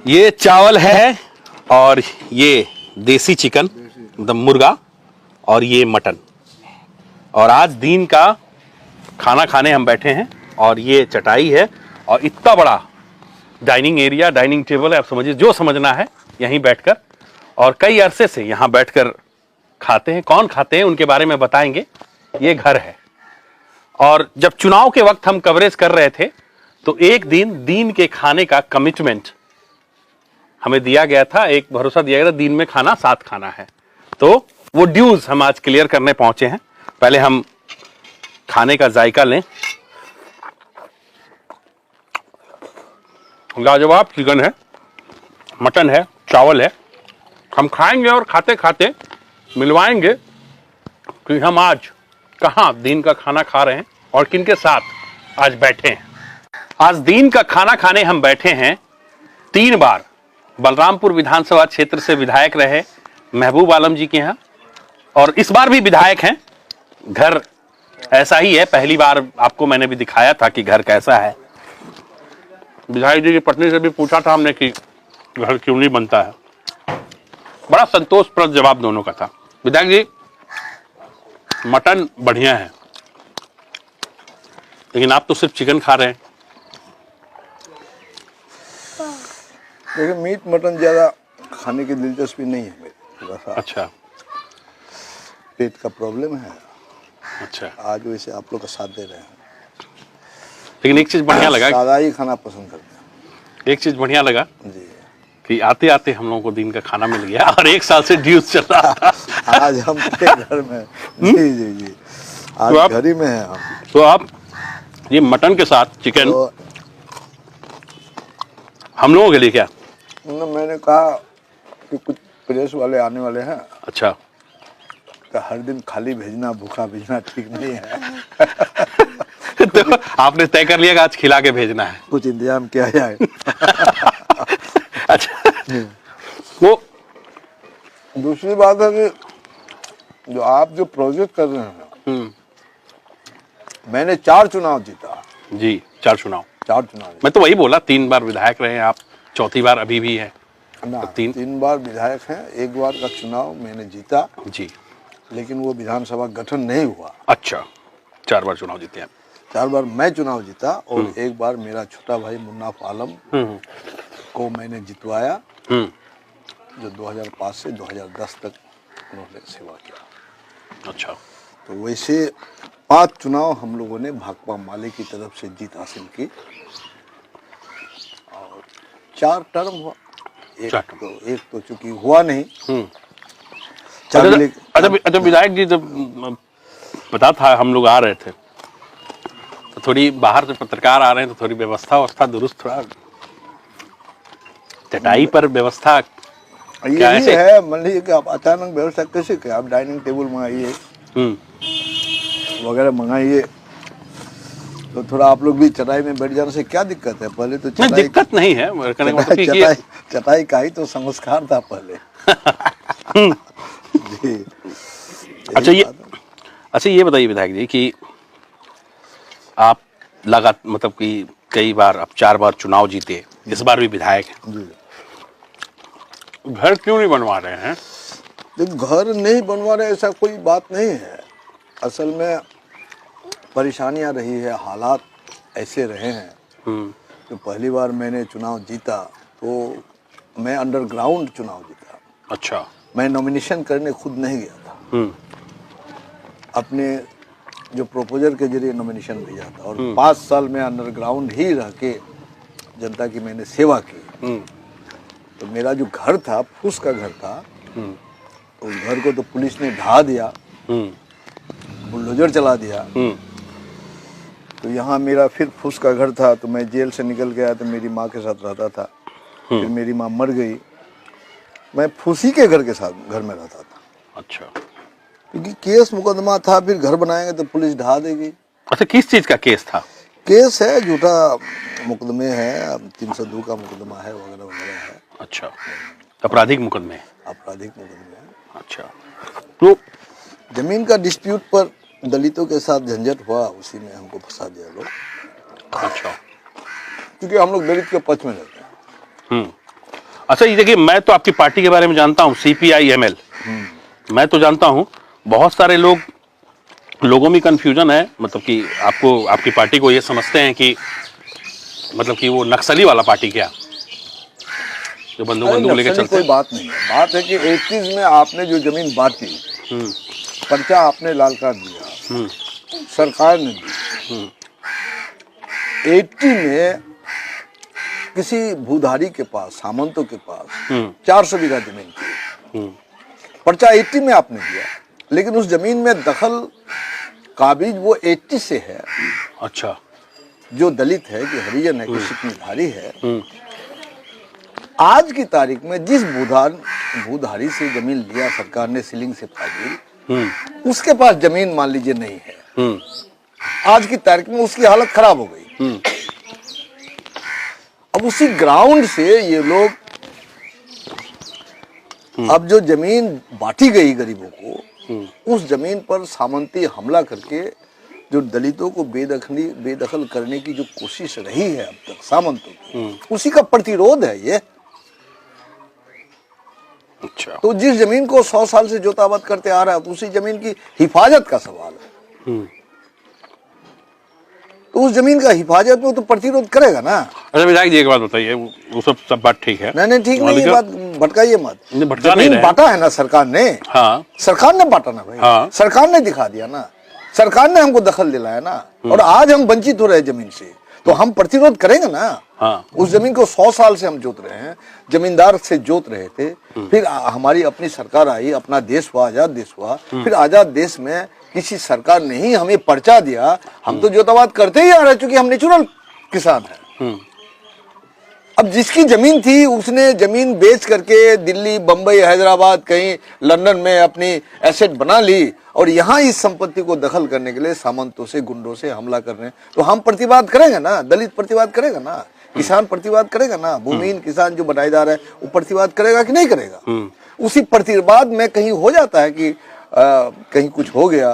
ये चावल है और ये देसी चिकन एकदम मुर्गा और ये मटन। और आज दिन का खाना खाने हम बैठे हैं और ये चटाई है और इतना बड़ा डाइनिंग एरिया, डाइनिंग टेबल है। आप समझिए, जो समझना है यहीं बैठकर, और कई अरसे से यहां बैठकर खाते हैं। कौन खाते हैं उनके बारे में बताएंगे। ये घर है और जब चुनाव के वक्त हम कवरेज कर रहे थे तो एक दिन के खाने का कमिटमेंट हमें दिया गया था, एक भरोसा दिया गया था, दिन में खाना साथ खाना है। तो वो ड्यूज हम आज क्लियर करने पहुंचे हैं। पहले हम खाने का जायका लें। लाजवाब चिकन है, मटन है, चावल है। हम खाएंगे और खाते खाते मिलवाएंगे कि हम आज कहां दिन का खाना खा रहे हैं और किनके साथ आज बैठे हैं। आज दिन का खाना खाने हम बैठे हैं 3 बार बलरामपुर विधानसभा क्षेत्र से विधायक रहे महबूब आलम जी के यहाँ, और इस बार भी विधायक हैं। घर ऐसा ही है, पहली बार आपको मैंने भी दिखाया था कि घर कैसा है। विधायक जी की पत्नी से भी पूछा था हमने कि घर क्यों नहीं बनता है। बड़ा संतोषप्रद जवाब दोनों का था। विधायक जी, मटन बढ़िया है लेकिन आप तो सिर्फ चिकन खा रहे हैं। देखिए, मीट मटन ज़्यादा खाने की दिलचस्पी नहीं है मेरी, थोड़ा सा अच्छा, पेट का प्रॉब्लम है। अच्छा। आज वैसे आप लोग का साथ दे रहे हैं, लेकिन एक चीज बढ़िया लगा, सादा ही खाना पसंद करते हैं। एक चीज बढ़िया लगा जी, कि आते आते हम लोगों को दिन का खाना मिल गया और 1 साल से ड्यूज चल रहा था। आज हम घर में जी जी जी आज तो घर ही में है हम। तो आप ये मटन के साथ चिकन तो हम लोगों के लिए क्या? मैंने कहा कि कुछ प्रेस वाले आने वाले हैं, अच्छा, तो हर दिन खाली भेजना, भूखा भेजना ठीक नहीं है। तो आपने तय कर लिया कि आज खिला के भेजना है। कुछ इंतजाम किया जाए। अच्छा, वो दूसरी बात है कि जो आप जो प्रोजेक्ट कर रहे हैं, मैंने 4 चुनाव जीता जी, 4 चुनाव। 4 चुनाव मैं तो वही बोला, 3 बार विधायक रहे हैं आप, 4थी बार अभी भी है ना। तो 3 बार विधायक हैं, 1 बार का चुनाव मैंने जीता जी, लेकिन वो विधानसभा गठन नहीं हुआ। अच्छा, 4 बार चुनाव जीते हैं। 4 बार मैं चुनाव जीता और 1 बार मेरा छोटा भाई मुन्नाफ आलम को मैंने जितवाया, जो 2005 से 2010 तक उन्होंने सेवा किया। अच्छा, तो वैसे 5 चुनाव हम लोगों ने भाकपा माले की तरफ से जीत हासिल की और 4 टर्म हुआ। एक तो चूंकि हुआ नहीं। अच्छा, विधायक जी जब पता था हम लोग आ रहे थे तो थोड़ी बाहर से पत्रकार आ रहे हैं तो थोड़ी व्यवस्था दुरुस्त, थोड़ा चटाई पर व्यवस्था यही है। मान लीजिए कि आप अचानक व्यवस्था कैसे करें, आप डाइनिंग टेबल मंगाइए वगैरह मंगाइए, तो थोड़ा आप लोग भी चटाई में बैठ जाने से क्या दिक्कत है। पहले तो नहीं, दिक्कत नहीं है, चटाई का ही तो संस्कार था पहले। जी। अच्छा, ये बताइए विधायक जी कि आप मतलब कि कई बार, अब 4 बार चुनाव जीते, इस बार भी विधायक हैं, घर क्यों नहीं बनवा रहे हैं? घर नहीं बनवा रहे ऐसा कोई बात नहीं है। असल में परेशानियां रही है, हालात ऐसे रहे हैं। तो पहली बार मैंने चुनाव जीता तो मैं अंडरग्राउंड चुनाव जीता। अच्छा, मैं नॉमिनेशन करने खुद नहीं गया था, अपने जो प्रोपोजर के जरिए नॉमिनेशन भेजा था और 5 साल में अंडरग्राउंड ही रह के जनता की मैंने सेवा की। तो मेरा जो घर था, फूस का घर था, तो उस घर को तो पुलिस ने ढा दिया, बुलडोजर चला दिया। तो यहाँ मेरा फिर फूस का घर था, तो मैं जेल से निकल गया तो मेरी माँ के साथ रहता था। फिर मेरी माँ मर गई, मैं फूसी के घर के साथ घर में रहता था। अच्छा, क्योंकि केस मुकदमा था, फिर घर बनाएंगे तो पुलिस ढा देगी। अच्छा, किस चीज का केस था? केस है, झूठा मुकदमे है, 302 का मुकदमा है वगैरह वगैरह है। अच्छा, आपराधिक मुकदमे? आपराधिक मुकदमे है। अच्छा, तो जमीन का डिस्प्यूट पर दलितों के साथ झंझट हुआ, उसी में हमको फंसा दिया लोग। अच्छा, क्योंकि हम लोग दलित के पक्ष में रहते हैं। अच्छा ये देखिए, मैं तो आपकी पार्टी के बारे में जानता हूँ, CPI-ML। मैं तो जानता हूँ, बहुत सारे लोगों में कंफ्यूजन है, मतलब कि आपको, आपकी पार्टी को ये समझते हैं कि मतलब कि वो नक्सली वाला पार्टी, क्या जो बंदूक लेके नक्सली चलते कोई हैं। बात नहीं है। बात है कि 81 में आपने जो जमीन बांटी, पर्चा आपने लाल कार्ड दिया, सरकार ने दी। 80 में किसी भूधारी के पास, सामंतों के पास 400 बीघा जमीन थी, पर्चा 80 में आपने दिया, लेकिन उस जमीन में दखल काबिज वो 80 से है। अच्छा। जो दलित है, कि हरिजन है, कि सिकनीधारी है, आज की तारीख में जिस भूधारी से जमीन लिया सरकार ने सीलिंग से फाजिल, उसके पास जमीन मान लीजिए नहीं है। आज की तारीख में उसकी हालत खराब हो गई। अब उसी ग्राउंड से ये लोग, अब जो जमीन बांटी गई गरीबों को, उस जमीन पर सामंती हमला करके जो दलितों को बेदखल करने की जो कोशिश रही है अब तक सामंतों की, उसी का प्रतिरोध है ये। अच्छा। तो जिस जमीन को 100 साल से जोताबाद करते आ रहा है, उसी जमीन की हिफाजत का सवाल है। तो उस जमीन का हिफाजत में तो प्रतिरोध करेगा ना। अच्छा विधायक जी, एक बात बताइए, वो सब बात ठीक है। नहीं ठीक नहीं, ये बात भटकाइए मत। जमीन बांटा है ना सरकार ने। हाँ, सरकार ने बांटा ना भाई। हाँ। सरकार ने दिखा दिया ना, सरकार ने हमको दखल दिलाया ना, और आज हम वंचित हो रहे हैं जमीन से, तो हम प्रतिरोध करेंगे ना। हाँ। उस जमीन को 100 साल से हम जोत रहे हैं, जमींदार से जोत रहे थे, फिर हमारी अपनी सरकार आई, अपना देश हुआ, आजाद देश हुआ, फिर आजाद देश में किसी सरकार ने ही हमें पर्चा दिया, हम तो जोताबाद करते ही आ रहे, चूंकि हम नेचुरल किसान हैं। अब जिसकी जमीन थी उसने जमीन बेच करके दिल्ली, बंबई, हैदराबाद, कहीं लंदन में अपनी एसेट बना ली, और यहाँ इस संपत्ति को दखल करने के लिए सामंतों से, गुंडों से हमला कर रहे हैं। तो हम प्रतिवाद करेंगे ना, दलित प्रतिवाद करेगा ना, किसान प्रतिवाद करेगा ना, भूमिहीन किसान जो बनाईदार है वो प्रतिवाद करेगा कि नहीं करेगा। उसी प्रतिवाद में कहीं हो जाता है कि कहीं कुछ हो गया,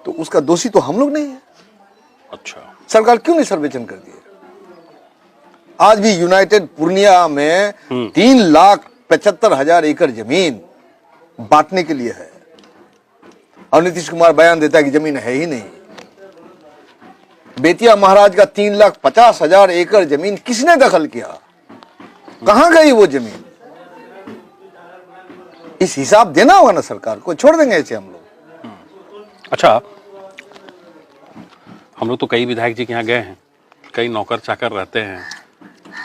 तो उसका दोषी तो हम लोग नहीं है। अच्छा। सरकार क्यों नहीं सर्वेक्षण कर दिए? आज भी यूनाइटेड पूर्णिया में 3,75,000 एकड़ जमीन बांटने के लिए है, और नीतीश कुमार बयान देता है कि जमीन है ही नहीं। बेतिया महाराज का 3,50,000 एकड़ जमीन किसने दखल किया? कहां गई वो जमीन? इस हिसाब देना होगा ना सरकार को, छोड़ देंगे ऐसे हम लोग? अच्छा, हम लोग तो कई विधायक जी के यहाँ गए हैं, कई नौकर चाकर रहते हैं,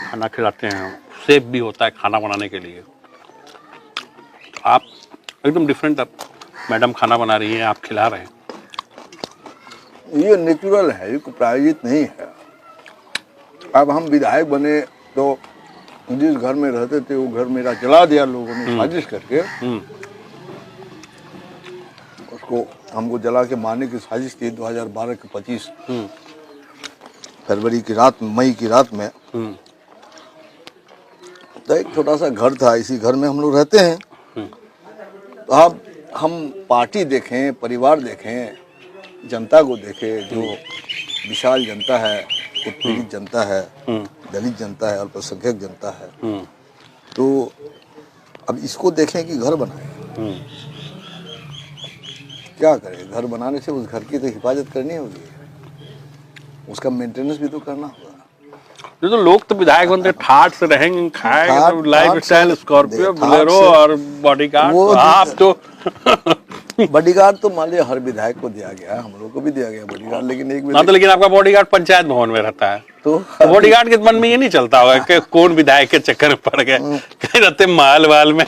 खाना खिलाते हैं, सेफ भी होता है खाना बनाने के लिए। आप एकदम डिफरेंट, आप मैडम खाना बना रही हैं, आप खिला रहे हैं। ये नेचुरल है, ये कोई प्रायोजित नहीं है। अब हम विधायक बने तो जिस घर में रहते थे वो घर मेरा जला दिया लोगों ने साजिश करके। उसको हमको जला के मारने की साजिश की 2012 के 25 फरवरी की रात, मई की रात में। तो एक छोटा सा घर था, इसी घर में हम लोग रहते हैं। तो अब हम पार्टी देखें, परिवार देखें, जनता को देखें, जो विशाल जनता है, उत्पीड़ित जनता है, दलित जनता है, अल्पसंख्यक जनता है, तो अब इसको देखें कि घर बनाए। क्या करें? घर बनाने से उस घर की तो हिफाजत करनी होगी, उसका मेंटेनेंस भी तो करना होगा। तो लोग तो विधायक बनते ठाट से रहेंगे, खाएंगे, लाइफ स्टाइल स्कॉर्पियो, बोलेरो और बॉडीगार्ड। आप तो बॉडीगार्ड तो मान लिया हर विधायक को दिया गया है, हम लोग को भी दिया गया बॉडीगार्ड, लेकिन एक तो लेकिन आपका बॉडीगार्ड पंचायत भवन में रहता है, तो बॉडीगार्ड के मन में ये नहीं चलता होगा कि कौन विधायक के चक्कर में पड़ गए, कहीं रहते महल वाल में।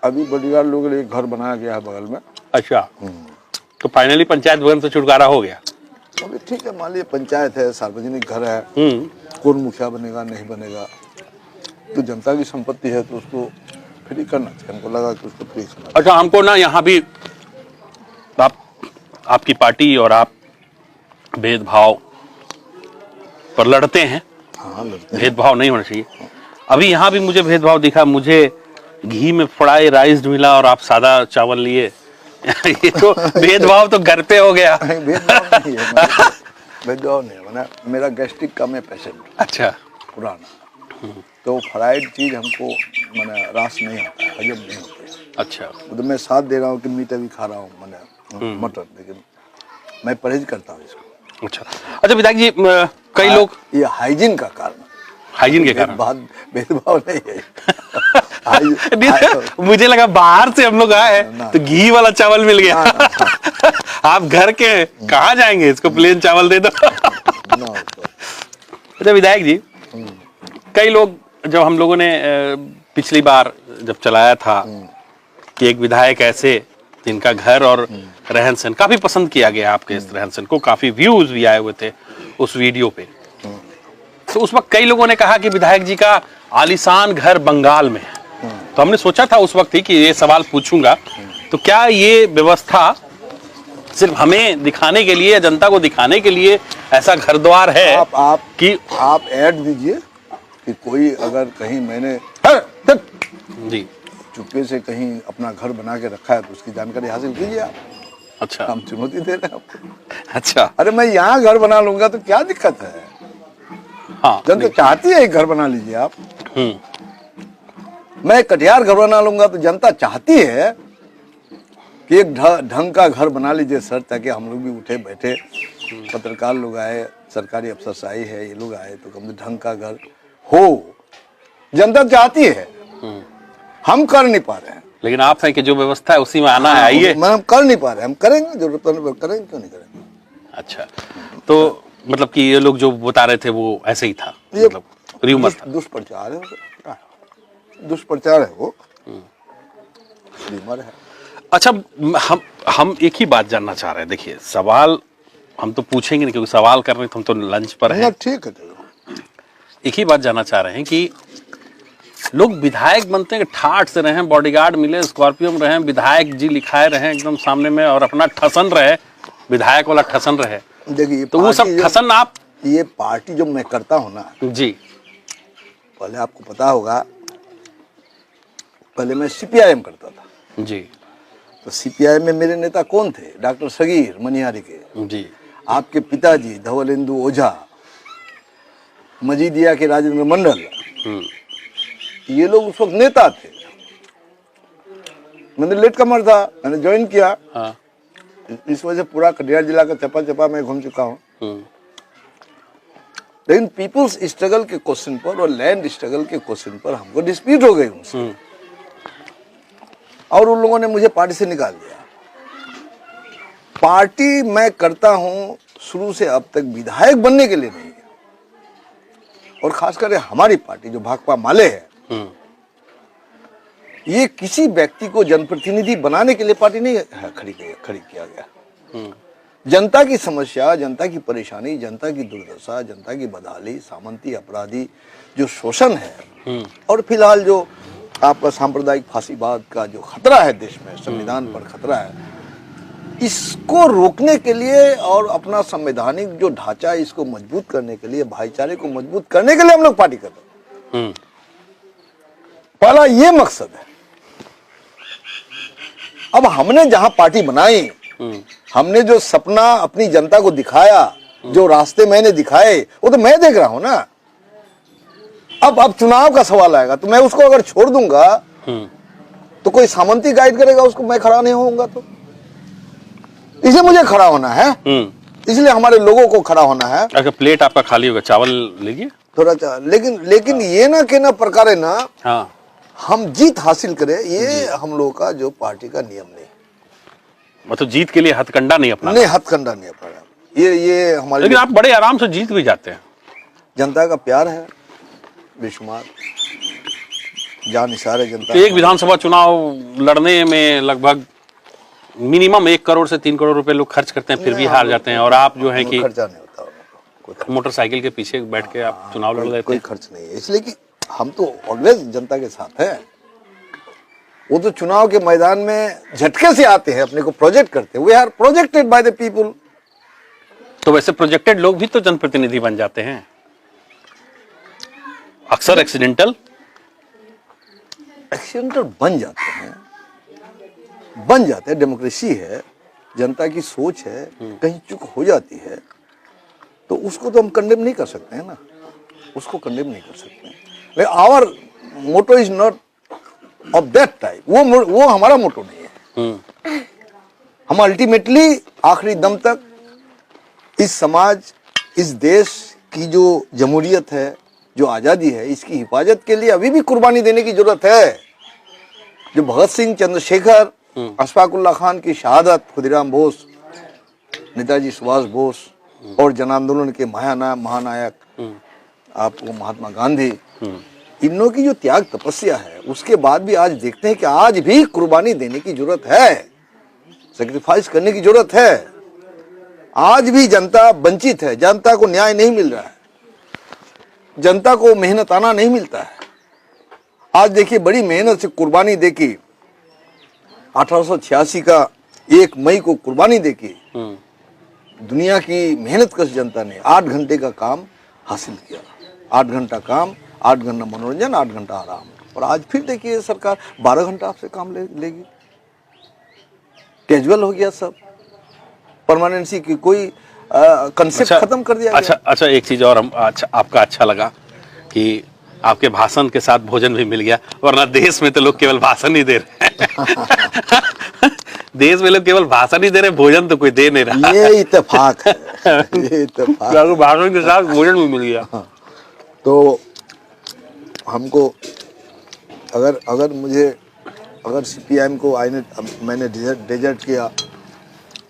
अभी बॉडीगार्ड लोगों के लिए घर बनाया गया है बगल में। अच्छा, तो फाइनली पंचायत भवन से छुटकारा हो गया। अभी ठीक है, मान लीजिए पंचायत है, सार्वजनिक घर है, कौन मुखिया बनेगा नहीं बनेगा, तो जनता की संपत्ति है, तो उसको फ्री करना चाहिए। हमको लगा कि उसको फ्री करना। अच्छा, हमको ना यहाँ भी आपकी पार्टी और आप भेदभाव पर लड़ते हैं। हाँ, लड़ते हैं। भेदभाव नहीं होना चाहिए। अभी यहाँ भी मुझे भेदभाव दिखा, मुझे घी में फ्राई राइस मिला और आप सादा चावल लिए। ये तो भेदभाव तो घर पे हो गया। भेदभाव नहीं है, भेदभाव नहीं है। मेरा गैस्ट्रिक का मैं पेशेंट। अच्छा, पुराना तो फ्राइड चीज हमको मैंने रास नहीं होता है, हजम नहीं होता है। अच्छा। तो मैं साथ दे रहा हूँ कि मीट अभी खा रहा हूँ मैंने मटन, लेकिन मैं परहेज करता हूँ इसको। अच्छा अच्छा विधायक जी, कई लोग ये हाइजीन का कारण, हाइजीन के कारण भेदभाव नहीं है। मुझे लगा बाहर से हम लोग आए तो घी वाला चावल मिल गया। आप घर के कहाँ जाएंगे, इसको प्लेन चावल दे दो। अच्छा विधायक जी, कई लोग, जब हम लोगों ने पिछली बार जब चलाया था कि एक विधायक ऐसे जिनका घर और रहन सहन काफी पसंद किया गया, आपके इस रहन सहन को काफी व्यूज भी आए हुए थे उस वीडियो पे, तो उस वक्त कई लोगों ने कहा कि विधायक जी का आलीशान घर बंगाल में है। तो हमने सोचा था उस वक्त ही कि ये सवाल पूछूंगा, तो क्या ये व्यवस्था सिर्फ हमें दिखाने के लिए, जनता को दिखाने के लिए ऐसा घर द्वार है? आप ऐड दीजिए कि कोई अगर कहीं मैंने जी चुपके से कहीं अपना घर बना के रखा है तो उसकी जानकारी हासिल कीजिए आप। अच्छा, हम चुनौती दे रहे हैं आपको। अच्छा, अरे मैं यहाँ घर बना लूंगा तो क्या दिक्कत है? हाँ, जनता चाहती है एक घर बना लीजिए आप। मैं कटिहार घर बना लूंगा तो जनता चाहती है कि एक ढंग का घर बना लीजिए सर, ताकि हम लोग भी उठे बैठे, पत्रकार लोग आए, सरकारी अफसरशाही है, ये लोग आए तो कम से ढंग का घर हो। जनता चाहती है, हम कर नहीं पा रहे हैं। लेकिन आप हैं कि जो व्यवस्था है उसी में आना है, आइए। हम कर नहीं पा रहे, हम करेंगे, जरूरत पड़ने पर करेंगे, क्यों नहीं करेंगे। अच्छा, तो मतलब कि ये लोग जो बता रहे थे वो ऐसे ही था, मतलब र्यूमर था, दुष्प्रचार है, दुष्प्रचार है वो, र्यूमर है। अच्छा, हम एक ही बात जानना चाह रहे हैं। देखिए, सवाल हम तो पूछेंगे नहीं क्योंकि सवाल कर रहे हैं, हम तो लंच पर हैं। ठीक है, एक ही बात जानना चाह रहे हैं कि लोग विधायक बनते हैं कि ठाठ से रहें, बॉडीगार्ड मिले, स्कॉर्पियो में रहें, विधायक जी लिखाए रहें एकदम सामने में, और अपना ठसन रहे, विधायक वाला ठसन रहे। देखिए, तो वो सब ठसन आप, ये पार्टी जो मैं करता हूँ ना जी, पहले आपको पता होगा, पहले मैं सीपीआईएम करता था जी। तो सीपीआईएम में मेरे नेता कौन थे? डॉक्टर सगीर मनिहारी के जी, आपके पिताजी धवलेंदु ओझा, मजीदिया के राजेंद्र मंडल, ये लोग उस वक्त नेता थे। मैंने लेट कमर था, मैंने ज्वाइन किया। हाँ। इस वजह से पूरा कटिहार जिला का चप्पा चप्पा मैं घूम चुका हूँ। लेकिन पीपुल्स स्ट्रगल के क्वेश्चन पर और लैंड स्ट्रगल के क्वेश्चन पर हमको डिस्प्यूट हो गई उनसे, और उन लोगों ने मुझे पार्टी से निकाल दिया। पार्टी मैं करता हूँ शुरू से अब तक विधायक बनने के लिए नहीं है, और खासकर हमारी पार्टी जो भाकपा माले है, ये किसी व्यक्ति को जनप्रतिनिधि बनाने के लिए पार्टी नहीं खड़ी किया गया। जनता की समस्या, जनता की परेशानी, जनता की दुर्दशा, जनता की बदहाली, सामंती अपराधी जो शोषण है, और फिलहाल जो आपका सांप्रदायिक फांसीवाद का जो खतरा है देश में, संविधान पर खतरा है, इसको रोकने के लिए और अपना संवैधानिक जो ढांचा है इसको मजबूत करने के लिए, भाईचारे को मजबूत करने के लिए हम लोग पार्टी कर रहे हैं। पहला ये मकसद है। अब हमने जहां पार्टी बनाई, हमने जो सपना अपनी जनता को दिखाया, जो रास्ते मैंने दिखाए, वो तो मैं देख रहा हूं ना। अब चुनाव का सवाल आएगा तो मैं उसको अगर छोड़ दूंगा तो कोई सामंती गाइड करेगा उसको, मैं खड़ा नहीं होऊंगा। तो इसलिए मुझे खड़ा होना है, इसलिए हमारे लोगों को खड़ा होना है। अगर प्लेट आपका खाली होगा, चावल लीजिए थोड़ा, लेकिन ये ना कहना प्रकार है ना, हाँ, हम जीत हासिल करें, ये हम लोगों का जो पार्टी का नियम नहीं। मतलब जीत के लिए हथकंडा नहीं अपना, नहीं, हथकंडा नहीं अपना, ये हमारे। लेकिन आप बड़े आराम से जीत भी जाते हैं। जनता का प्यार है बेशुमार, जान निसार है जनता। तो एक विधानसभा चुनाव लड़ने में लगभग मिनिमम 1 करोड़ से 3 करोड़ रुपए लोग खर्च करते हैं, फिर भी हार जाते हैं। और आप जो है कि खर्चा नहीं होता, कोई मोटरसाइकिल के पीछे बैठ के आप चुनाव लड़ लेते हैं। कोई खर्च नहीं है, इसलिए कि हम तो ऑलवेज जनता के साथ हैं। वो तो चुनाव के मैदान में झटके से आते हैं, अपने को प्रोजेक्ट करते हैं। We are projected by the people. तो वैसे प्रोजेक्टेड लोग भी तो जनप्रतिनिधि बन जाते हैं, अक्सर एक्सीडेंटल बन जाते हैं। डेमोक्रेसी है, जनता की सोच है, कहीं चूक हो जाती है तो उसको तो हम कंडेम नहीं कर सकते हैं ना, उसको कंडेम नहीं कर सकते हैं। Our motto is not of that type, वो हमारा मोटो नहीं है। हम अल्टीमेटली आखिरी दम तक इस समाज, इस देश की जो जमहूरियत है, जो आज़ादी है, इसकी हिफाजत के लिए अभी भी कुर्बानी देने की जरूरत है। जो भगत सिंह, चंद्रशेखर, अशफाकुल्ला खान की शहादत, खुदीराम बोस, नेताजी सुभाष बोस और जन आंदोलन के महानायक आपको महात्मा गांधी, इन लोगों की जो त्याग तपस्या है, उसके बाद भी आज देखते हैं कि आज भी कुर्बानी देने की जरूरत है, सेक्रीफाइस करने की जरूरत है। आज भी जनता वंचित है, जनता को न्याय नहीं मिल रहा है, जनता को मेहनताना नहीं मिलता है। आज देखिए बड़ी मेहनत से कुर्बानी देके 1886 का 1 मई को कुर्बानी देके दुनिया की मेहनत कश जनता ने 8 घंटे का काम हासिल किया। 8 घंटा काम, 8 घंटा मनोरंजन, 8 घंटा आराम। और आज फिर देखिए सरकार 12 घंटा आपसे काम लेगी। कैजुअल हो गया सब, परमानेंसी की कोई कंसेप्ट खत्म कर दिया गया। अच्छा, एक चीज और आपका अच्छा लगा कि आपके भाषण के साथ भोजन भी मिल गया, वरना देश में तो लोग केवल भाषण ही दे रहे हैं। देश में लोग केवल भाषण ही दे रहे हैं, भोजन तो कोई दे नहीं रहा। ये इत्तेफाक है, ये इत्तेफाक है। भाषण के साथ भोजन भी मिल गया। तो हमको अगर सीपीआईएम को मैंने डेजर्ट किया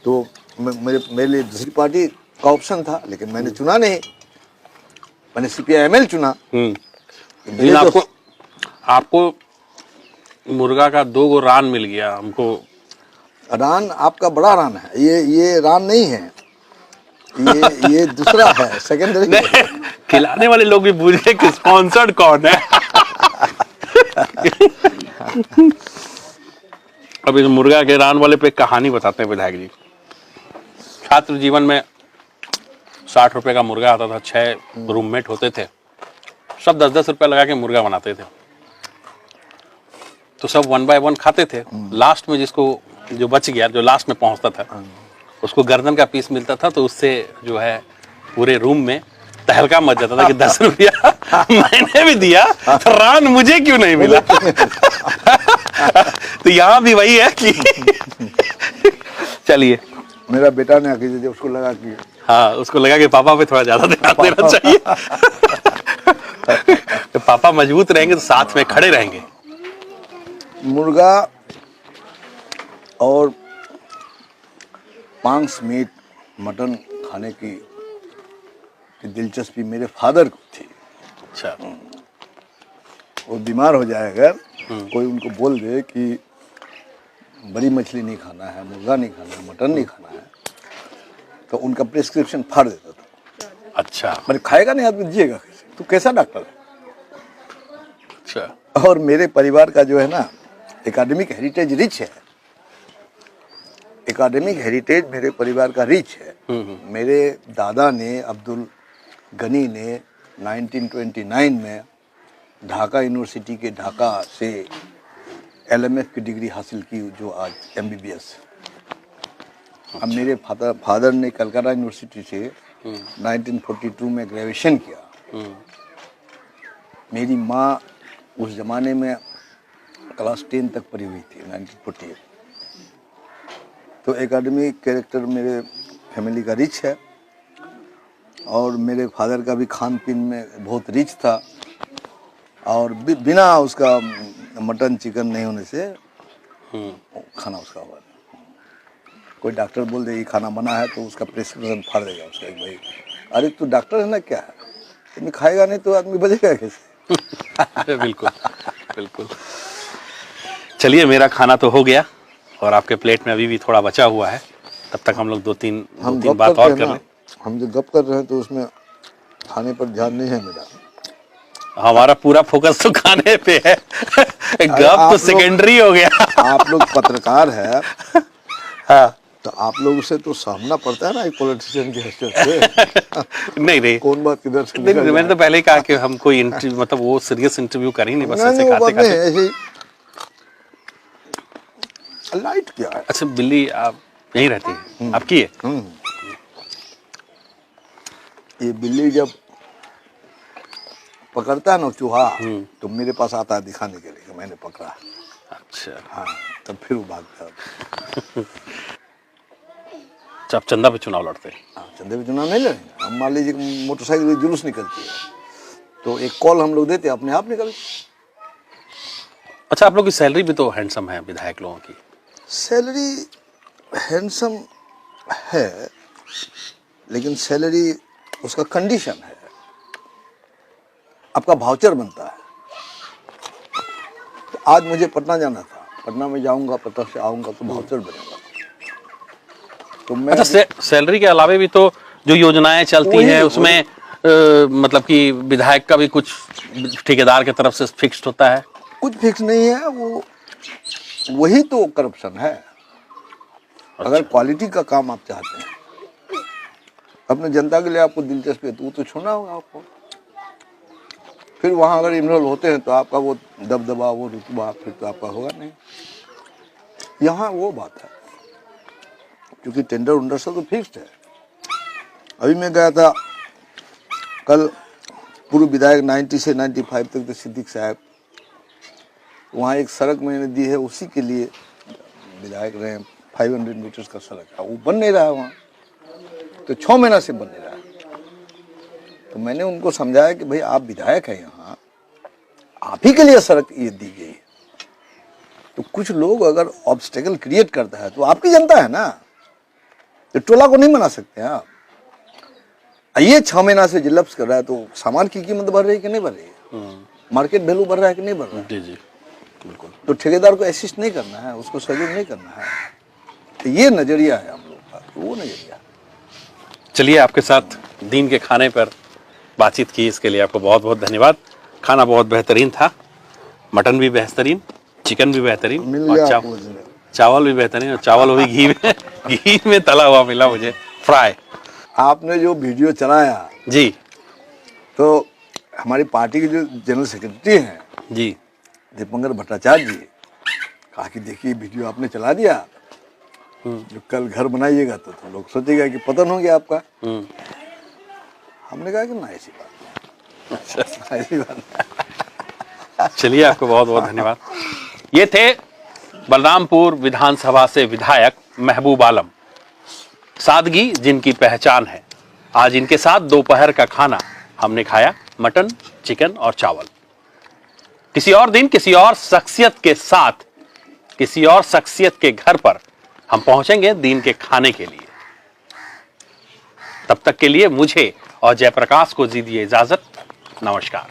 तो मेरे लिए दूसरी पार्टी का ऑप्शन था, लेकिन मैंने चुना नहीं, मैंने सीपीआईएमएल चुना। लेकिन आपको मुर्गा का 2 गो रान मिल गया। हमको रान आपका बड़ा रान है, ये रान नहीं है, ये दूसरा है, सेकेंडरी। खिलाने वाले लोग भी पूछे कि स्पॉन्सर्ड कौन है। अब इस मुर्गा के रान वाले पे कहानी बताते हैं विधायक जी। छात्र जीवन में 60 रुपए का मुर्गा आता था, 6 रूममेट होते थे, सब 10-10 रुपए लगा के मुर्गा बनाते थे। तो सब 1 बाय 1 खाते थे। लास्ट में जिसको जो बच गया, जो लास्ट में पहुंचता था, उसको गर्दन का पीस मिलता था, तो उससे जो है पूरे रूम में तहलका मच जाता था कि 10 रुपया मैंने भी दिया, रान मुझे क्यों नहीं मिला। तो यहाँ भी वही है कि चलिए, मेरा बेटा ने आके जब उसको लगा कि हाँ, उसको लगा कि पापा पे थोड़ा ज्यादा ध्यान देना चाहिए। तो पापा मजबूत रहेंगे तो साथ में खड़े रहेंगे। मुर्गा और मांस, मीट, मटन खाने की दिलचस्पी मेरे फादर को थी। अच्छा। वो बीमार हो जाए अगर कोई उनको बोल दे कि बड़ी मछली नहीं खाना है, मुर्गा नहीं खाना है, मटन नहीं खाना है, तो उनका प्रिस्क्रिप्शन फाड़ देता था। अच्छा। मैंने खाएगा नहीं आदमी, जिएगा कैसे? तू कैसा डॉक्टर है? अच्छा। और मेरे परिवार का जो है ना, एकेडमिक हेरिटेज रिच है। एकेडमिक हेरिटेज मेरे परिवार का रिच है। मेरे दादा ने, अब्दुल गनी ने 1929 में ढाका यूनिवर्सिटी के ढाका से LMF की डिग्री हासिल की, जो आज MBBS। अब मेरे फादर ने कलकत्ता यूनिवर्सिटी से 1942 में ग्रेजुएशन किया। मेरी माँ उस जमाने में क्लास 10 तक पढ़ी हुई थी, 1948। तो एकेडमिक कैरेक्टर मेरे फैमिली का रिच है, और मेरे फादर का भी खान पीन में बहुत रिच था, और बिना उसका मटन चिकन नहीं होने से खाना उसका हुआ। कोई डॉक्टर बोल दे ये खाना मना है तो उसका प्रिस्क्रिप्शन फाड़ देगा उसका, भाई अरे तू डॉक्टर है ना, क्या है, तुम खाएगा नहीं तो आदमी बचेगा कैसे। बिल्कुल बिल्कुल। चलिए, मेरा खाना तो हो गया और आपके प्लेट में अभी भी थोड़ा बचा हुआ है, तब तक हम लोग दो तीन बात और कर लें। हम जो गप कर रहे हैं तो उसमें खाने पर ध्यान नहीं है मेरा। हमारा पूरा फोकस तो खाने पे है। गप तो सेकेंडरी हो गया। आप लोग पत्रकार है, हाँ, तो आप लोगों से तो सामना पड़ता है ना एक पॉलिटिशियन की हैसियत से। नहीं कौन बात किधर से नहीं, मैंने तो पहले ही कहा कि हम कोई इंटरव्यू, मतलब वो सीरियस इंटरव्यू कर ही नहीं, बस ऐसे खाते खाते। लाइट क्या है? अच्छा, बिल्ली आप यहीं रहती है, आपकी है? ये बिल्ली जब पकड़ता है ना चूहा, तो मेरे पास आता है दिखाने के लिए कि मैंने पकड़ा। अच्छा, हाँ, तब फिर वो भागता है। आप चंदा पे चुनाव लड़ते हैं? हाँ, चंदे पे चुनाव नहीं लड़ेंगे हम। मान लीजिए कि मोटरसाइकिल की जुलूस निकलती है तो एक कॉल हम लोग देते हैं, अपने आप निकल। अच्छा, आप लोग की सैलरी भी तो हैंडसम है विधायक लोगों की। सैलरी हैंडसम है, लेकिन सैलरी उसका कंडीशन है, आपका भाउचर बनता है। तो आज मुझे पटना जाना था, पटना में जाऊंगा, पटना से आऊंगा तो भाउचर बनेगा। तो मैं अच्छा, सैलरी के अलावे भी तो जो योजनाएं चलती हैं उसमें मतलब कि विधायक का भी कुछ ठेकेदार की तरफ से फिक्स्ड होता है? कुछ फिक्स नहीं है, वो वही तो करप्शन है। अगर क्वालिटी का काम आप चाहते हैं, अपने जनता के लिए आपको दिलचस्पी है तो वो तो छोड़ना होगा आपको। फिर वहां अगर इन्वॉल्व होते हैं तो आपका वो दबदबा, वो रुतबा फिर तो आपका होगा नहीं। यहाँ वो बात है, क्योंकि टेंडर उंडर सब तो फिक्स्ड है। अभी मैं गया था कल, पूर्व विधायक 90 से 95 तक थे सिद्दीक साहब, वहाँ एक सड़क मैंने दी है, उसी के लिए विधायक रहे। 500 मीटर्स का सड़क है, वो बन नहीं रहा है वहाँ, तो 6 महीना से बन नहीं रहा है। तो मैंने उनको समझाया कि भाई आप विधायक हैं यहाँ, आप ही के लिए सड़क ये दी गई है, तो कुछ लोग अगर ऑब्स्टेकल क्रिएट करता है तो आपकी जनता है ना, तो टोला को नहीं मना सकते हैं आप। ये 6 महीना से जिलप्स कर रहा है, तो सामान की कीमत बढ़ रही है कि नहीं बढ़ रही है, मार्केट वैल्यू बढ़ रहा है कि नहीं बढ़ रहा है? जी जी बिल्कुल। तो ठेकेदार को असिस्ट नहीं करना है, उसको सहयोग नहीं करना है। तो ये नजरिया है हम लोग का, तो वो नजरिया। चलिए, आपके साथ दिन के खाने पर बातचीत की, इसके लिए आपको बहुत बहुत धन्यवाद। खाना बहुत बेहतरीन था, मटन भी बेहतरीन, चिकन भी बेहतरीन, मिल और गया आपको वजन। चावल भी बेहतरीन, और चावल वो भी घी में तला हुआ मिला मुझे, फ्राई। आपने जो वीडियो चलाया जी तो हमारी पार्टी के जो जनरल सेक्रेटरी हैं जी, दीपंकर भट्टाचार्य जी, कहा कि देखिए वीडियो आपने चला दिया, जो कल घर बनाइएगा तो लोग सोचेगा कि पतन हो गया आपका। हमने कहा कि ना, ऐसी बात नहीं, ऐसी बात नहीं। चलिए, आपको बहुत बहुत धन्यवाद। ये थे बलरामपुर विधानसभा से विधायक महबूब आलम, सादगी जिनकी पहचान है। आज इनके साथ दोपहर का खाना हमने खाया, मटन, चिकन और चावल। किसी और दिन किसी और शख्सियत के साथ, किसी और शख्सियत के घर पर हम पहुंचेंगे दिन के खाने के लिए। तब तक के लिए मुझे और जयप्रकाश को दीजिए इजाजत। नमस्कार।